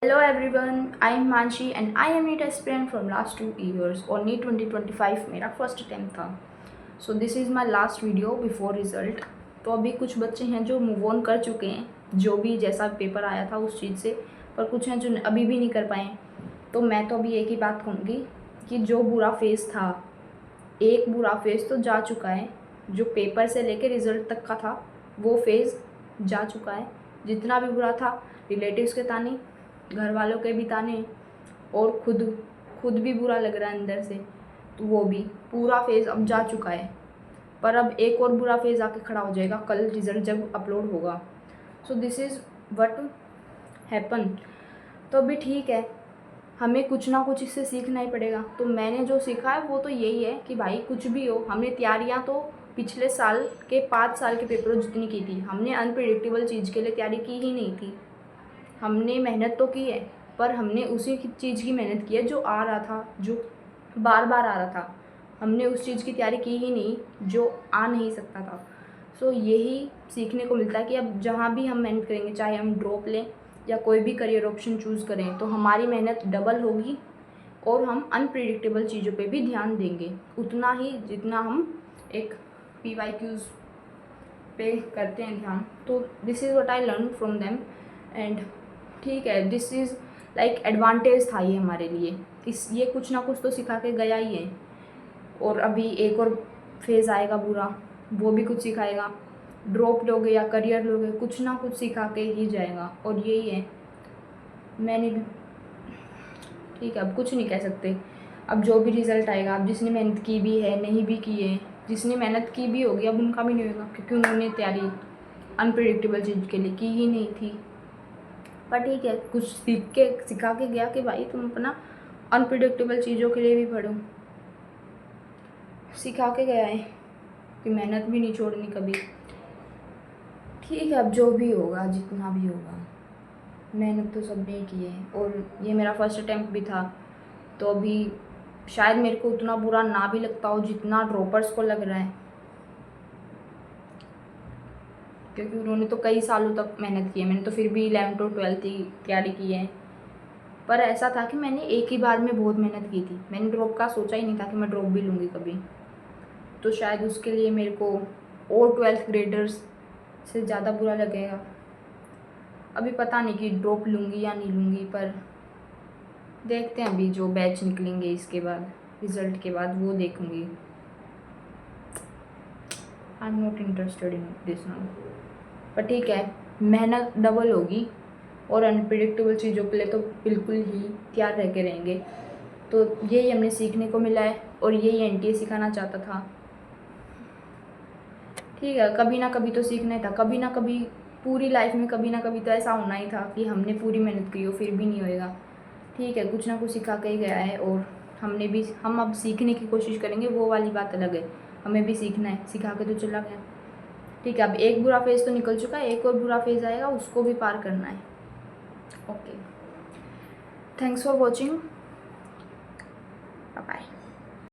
Hello everyone, I am Manshi and I am NEET aspirant from last 2 years और NEET 2025 मेरा first attempt था। So this is my last video before result. तो अभी कुछ बच्चे हैं जो मूव ऑन कर चुके हैं, जो भी जैसा पेपर आया था उस चीज़ से, पर कुछ हैं जो अभी भी नहीं कर पाए। तो मैं तो अभी एक ही बात कहूँगी कि जो बुरा फेज़ था, एक बुरा फेज़ तो जा चुका है। जो पेपर से लेकर रिज़ल्ट तक का था वो फेज़ जा चुका है। जितना भी बुरा था, रिलेटिव्स के ताने, घर वालों के भी ताने और खुद भी बुरा लग रहा है अंदर से, तो वो भी पूरा फेज़ अब जा चुका है। पर अब एक और बुरा फेज़ आके खड़ा हो जाएगा कल रिज़ल्ट जब अपलोड होगा। So this is what happen. तो अभी ठीक है, हमें कुछ ना कुछ इससे सीखना ही पड़ेगा। तो मैंने जो सीखा है वो तो यही है कि भाई कुछ भी हो, हमने तैयारियां तो पिछले साल के 5 साल के पेपरों जितनी की थी, हमने अनप्रिडिक्टेबल चीज़ के लिए तैयारी की ही नहीं थी। हमने मेहनत तो की है, पर हमने उसी चीज़ की मेहनत की है जो आ रहा था, जो बार बार आ रहा था। हमने उस चीज़ की तैयारी की ही नहीं जो आ नहीं सकता था। सो यही सीखने को मिलता है कि अब जहाँ भी हम मेहनत करेंगे, चाहे हम ड्रॉप लें या कोई भी करियर ऑप्शन चूज़ करें, तो हमारी मेहनत डबल होगी और हम अनप्रिडिक्टेबल चीज़ों पे भी ध्यान देंगे उतना ही जितना हम एक PYQs पे करते हैं ध्यान। तो this is what I learn from them and ठीक है, दिस इज़ लाइक एडवांटेज था ये हमारे लिए। ये कुछ ना कुछ तो सिखा के गया ही है। और अभी एक और फेज़ आएगा बुरा, वो भी कुछ सिखाएगा। ड्रॉप लोगे या करियर लोगे, कुछ ना कुछ सिखा के ही जाएगा। और यही है, मैंने भी ठीक है, अब कुछ नहीं कह सकते। अब जो भी रिज़ल्ट आएगा, अब जिसने मेहनत की भी है, नहीं भी की है, जिसने मेहनत की भी होगी, अब उनका भी नहीं होगा क्योंकि उन्होंने तैयारी अनप्रिडिक्टेबल चीज़ के लिए की ही नहीं थी। पर ठीक है, कुछ सिखा के गया कि भाई तुम अपना अनप्रिडिक्टेबल चीज़ों के लिए भी पढ़ो। सिखा के गया है कि मेहनत भी नहीं छोड़नी कभी। ठीक है, अब जो भी होगा, जितना भी होगा, मेहनत तो सब ने की है और ये मेरा फर्स्ट अटैम्प्ट भी था। तो अभी शायद मेरे को उतना बुरा ना भी लगता हो जितना ड्रॉपर्स को लग रहा है, क्योंकि उन्होंने तो कई सालों तक मेहनत की है। मैंने तो फिर भी 11th और 12th की तैयारी की है। पर ऐसा था कि मैंने एक ही बार में बहुत मेहनत की थी। मैंने ड्रॉप का सोचा ही नहीं था कि मैं ड्रॉप भी लूँगी कभी। तो शायद उसके लिए मेरे को और 12th ग्रेडर्स से ज़्यादा बुरा लगेगा। अभी पता नहीं कि ड्रॉप लूँगी या नहीं लूँगी, पर देखते हैं। अभी जो बैच निकलेंगे इसके बाद, रिज़ल्ट के बाद, वो देखूँगी। I am not interested in this now. पर ठीक है, मेहनत डबल होगी और अनप्रिडिक्टेबल चीज़ों के लिए तो बिल्कुल ही तैयार रह के रहेंगे। तो यही हमने सीखने को मिला है और यही NTA सिखाना चाहता था। ठीक है, कभी ना कभी तो सीखना ही था, कभी ना कभी पूरी लाइफ में कभी ना कभी तो ऐसा होना ही था कि हमने पूरी मेहनत की हो फिर भी नहीं होएगा। ठीक है, कुछ ना कुछ सिखा के ही गया है और हम अब सीखने की कोशिश करेंगे, वो वाली बात अलग है। हमें भी सीखना है, सिखा के तो चला गया। ठीक है, अब एक बुरा फेज़ तो निकल चुका है, एक और बुरा फेज़ आएगा, उसको भी पार करना है। Okay, thanks for watching, bye bye.